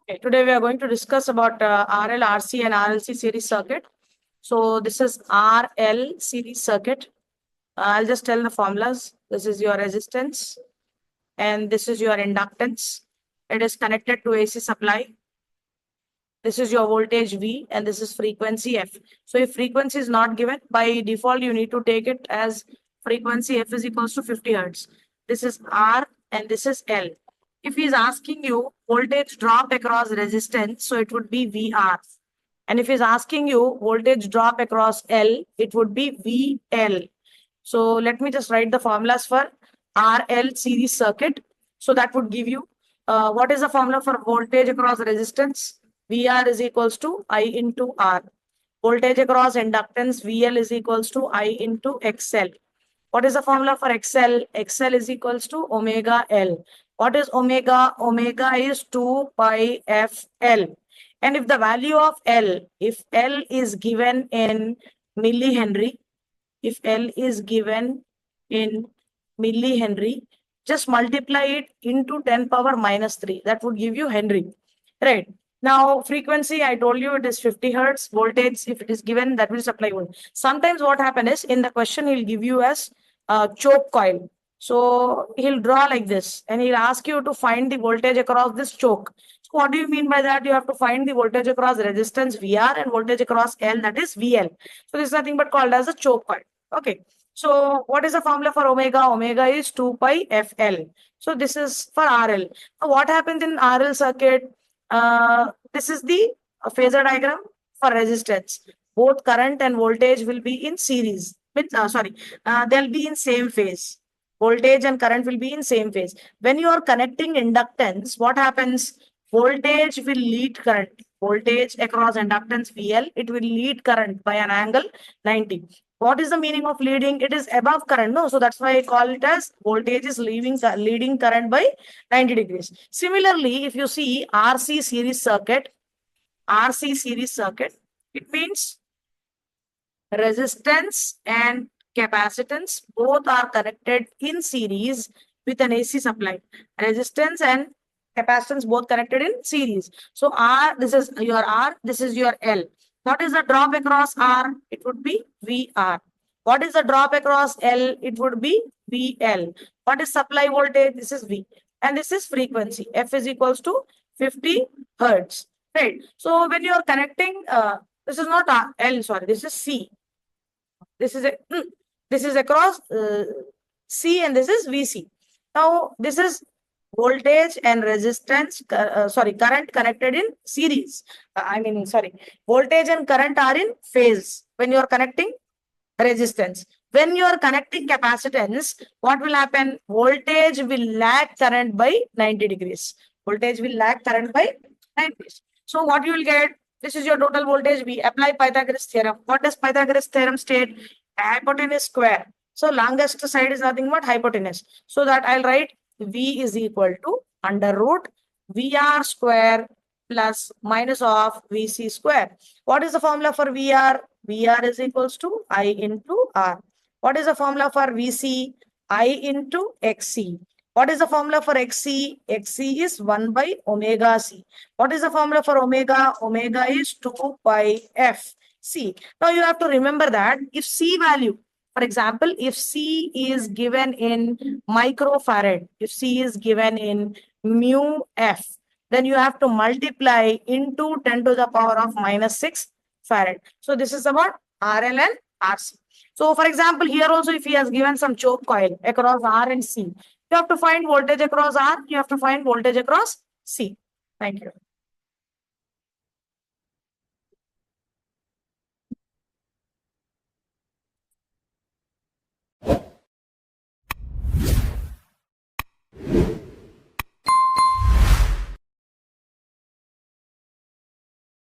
Okay, today we are going to discuss about RL, RC and RLC series circuit. So this is RL series circuit. I'll just tell the formulas. This is your resistance and this is your inductance. It is connected to AC supply. This is your voltage V and this is frequency F. So if frequency is not given, by default you need to take it as frequency F is equals to 50 Hertz. This is R and this is L. If he is asking you voltage drop across resistance, so it would be VR. And if he's asking you voltage drop across L, it would be VL. So let me just write the formulas for RL series circuit. So that would give you what is the formula for voltage across resistance? VR is equals to I into R. Voltage across inductance, VL is equals to I into XL. What is the formula for XL? XL is equals to omega L. What is omega? Omega is 2 pi FL. And if the value of L, if L is given in millihenry, if L is given in millihenry, just multiply it into 10 power minus 3. That would give you Henry. Right. Now, frequency, I told you it is 50 Hertz. Voltage, if it is given, that will supply voltage. Sometimes what happens is, in the question, he'll give you as choke coil. So he'll draw like this and he'll ask you to find the voltage across this choke. So what do you mean by that? You have to find the voltage across resistance VR and voltage across L, that is VL. So this is nothing but called as a choke coil. Okay. So what is the formula for omega? Omega is 2 pi FL. So this is for RL. Now what happens in RL circuit? This is the phasor diagram for resistance. Both current and voltage will be in series. They'll be in same phase. Voltage and current will be in same phase. When you are connecting inductance, what happens? Voltage will lead current. Voltage across inductance VL, it will lead current by an angle 90. What is the meaning of leading? It is above current, no? So that's why I call it as voltage is leading current by 90 degrees. Similarly, if you see RC series circuit, it means resistance and capacitance both are connected in series with an AC supply. Resistance and capacitance both connected in series. So R, this is your R, this is your L. What is the drop across R? It would be VR. What is the drop across L? It would be VL. What is supply voltage? This is V. And this is frequency. F is equals to 50 Hertz. Right. So when you are connecting, this is not L, sorry, this is C. This is across C and this is VC. Now this is voltage and resistance, current connected in series. Voltage and current are in phase when you are connecting resistance. When you are connecting capacitance, what will happen? Voltage will lag current by 90 degrees. Voltage will lag current by 90 degrees. So what you will get? This is your total voltage. We apply Pythagoras theorem. What does Pythagoras theorem state? Hypotenuse square. So longest side is nothing but hypotenuse. So that I'll write V is equal to under root VR square plus minus of VC square. What is the formula for VR? VR is equals to I into R. What is the formula for VC? I into XC. What is the formula for XC? XC is 1 by omega C. What is the formula for omega? Omega is 2 pi F C. Now you have to remember that if C value, for example, if C is given in microfarad, if C is given in mu F, then you have to multiply into 10 to the power of minus 6 farad. So this is about RL and RC. So for example, here also if he has given some choke coil across R and C, you have to find voltage across R, you have to find voltage across C. Thank you.